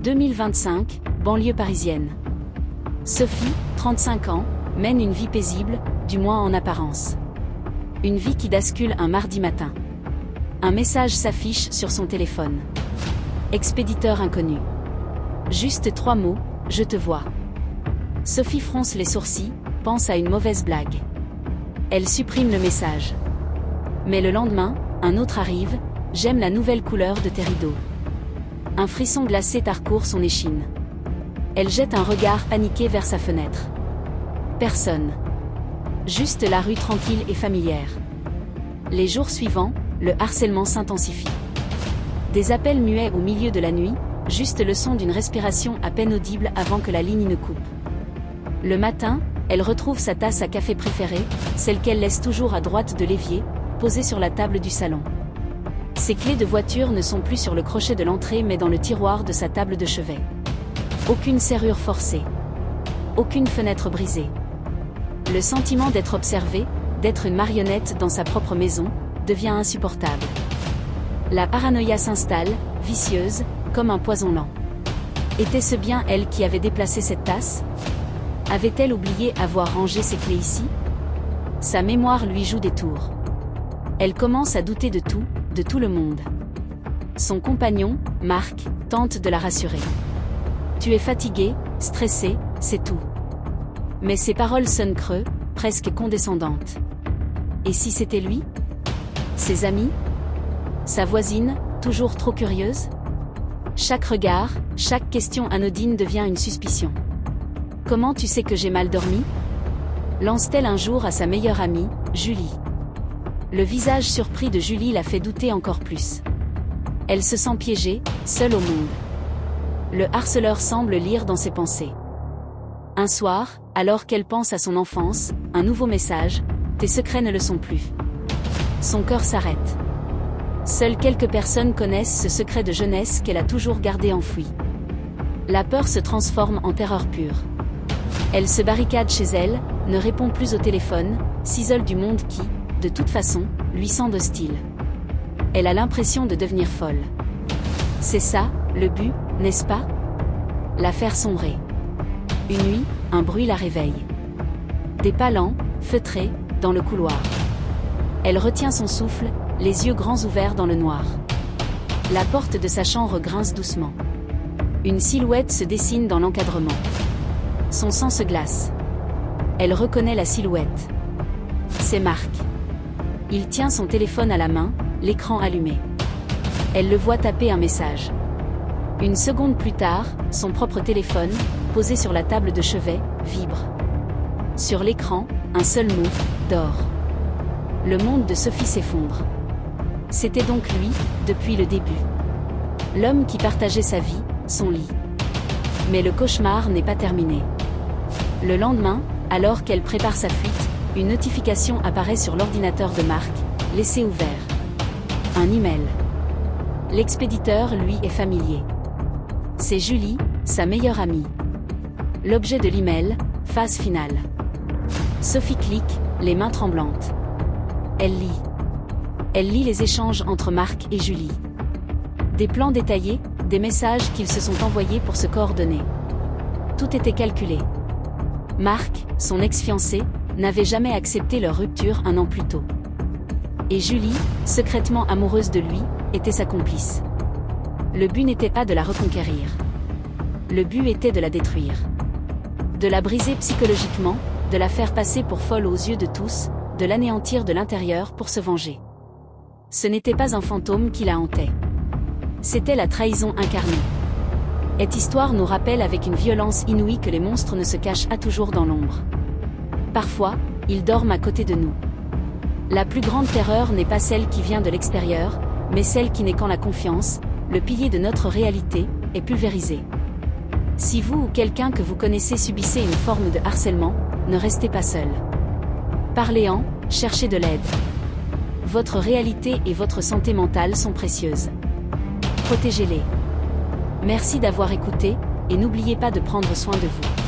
2025, banlieue parisienne. Sophie, 35 ans, mène une vie paisible, du moins en apparence. Une vie qui bascule un mardi matin. Un message s'affiche sur son téléphone. Expéditeur inconnu. Juste 3 mots, je te vois. Sophie fronce les sourcils, pense à une mauvaise blague. Elle supprime le message. Mais le lendemain, un autre arrive, j'aime la nouvelle couleur de tes rideaux. Un frisson glacé parcourt son échine. Elle jette un regard paniqué vers sa fenêtre. Personne. Juste la rue tranquille et familière. Les jours suivants, le harcèlement s'intensifie. Des appels muets au milieu de la nuit, juste le son d'une respiration à peine audible avant que la ligne ne coupe. Le matin, elle retrouve sa tasse à café préférée, celle qu'elle laisse toujours à droite de l'évier, posée sur la table du salon. Ses clés de voiture ne sont plus sur le crochet de l'entrée mais dans le tiroir de sa table de chevet. Aucune serrure forcée. Aucune fenêtre brisée. Le sentiment d'être observée, d'être une marionnette dans sa propre maison, devient insupportable. La paranoïa s'installe, vicieuse, comme un poison lent. Était-ce bien elle qui avait déplacé cette tasse? Avait-elle oublié avoir rangé ses clés ici? Sa mémoire lui joue des tours. Elle commence à douter de tout le monde. Son compagnon, Marc, tente de la rassurer. Tu es fatigué, stressé, c'est tout. Mais ses paroles sonnent creux, presque condescendantes. Et si c'était lui? Ses amis? Sa voisine, toujours trop curieuse? Chaque regard, chaque question anodine devient une suspicion. Comment tu sais que j'ai mal dormi? Lance-t-elle un jour à sa meilleure amie, Julie. Le visage surpris de Julie la fait douter encore plus. Elle se sent piégée, seule au monde. Le harceleur semble lire dans ses pensées. Un soir, alors qu'elle pense à son enfance, un nouveau message, tes secrets ne le sont plus. Son cœur s'arrête. Seules quelques personnes connaissent ce secret de jeunesse qu'elle a toujours gardé enfoui. La peur se transforme en terreur pure. Elle se barricade chez elle, ne répond plus au téléphone, s'isole du monde qui, de toute façon, lui semble hostile. Elle a l'impression de devenir folle. C'est ça, le but, n'est-ce pas? La faire sombrer. Une nuit, un bruit la réveille. Des pas lents, feutrés, dans le couloir. Elle retient son souffle, les yeux grands ouverts dans le noir. La porte de sa chambre grince doucement. Une silhouette se dessine dans l'encadrement. Son sang se glace. Elle reconnaît la silhouette. C'est Marc. Il tient son téléphone à la main, l'écran allumé. Elle le voit taper un message. Une seconde plus tard, son propre téléphone, posé sur la table de chevet, vibre. Sur l'écran, un seul mot, d'or. Le monde de Sophie s'effondre. C'était donc lui, depuis le début. L'homme qui partageait sa vie, son lit. Mais le cauchemar n'est pas terminé. Le lendemain, alors qu'elle prépare sa fuite, une notification apparaît sur l'ordinateur de Marc, laissé ouvert. Un email. L'expéditeur lui est familier. C'est Julie, sa meilleure amie. L'objet de l'email, phase finale. Sophie clique, les mains tremblantes. Elle lit. Elle lit les échanges entre Marc et Julie. Des plans détaillés, des messages qu'ils se sont envoyés pour se coordonner. Tout était calculé. Marc, son ex-fiancé, n'avait jamais accepté leur rupture un an plus tôt. Et Julie, secrètement amoureuse de lui, était sa complice. Le but n'était pas de la reconquérir. Le but était de la détruire. De la briser psychologiquement, de la faire passer pour folle aux yeux de tous, de l'anéantir de l'intérieur pour se venger. Ce n'était pas un fantôme qui la hantait. C'était la trahison incarnée. Cette histoire nous rappelle avec une violence inouïe que les monstres ne se cachent pas toujours dans l'ombre. Parfois, ils dorment à côté de nous. La plus grande terreur n'est pas celle qui vient de l'extérieur, mais celle qui n'est qu'en la confiance, le pilier de notre réalité, est pulvérisé. Si vous ou quelqu'un que vous connaissez subissez une forme de harcèlement, ne restez pas seul. Parlez-en, cherchez de l'aide. Votre réalité et votre santé mentale sont précieuses. Protégez-les. Merci d'avoir écouté, et n'oubliez pas de prendre soin de vous.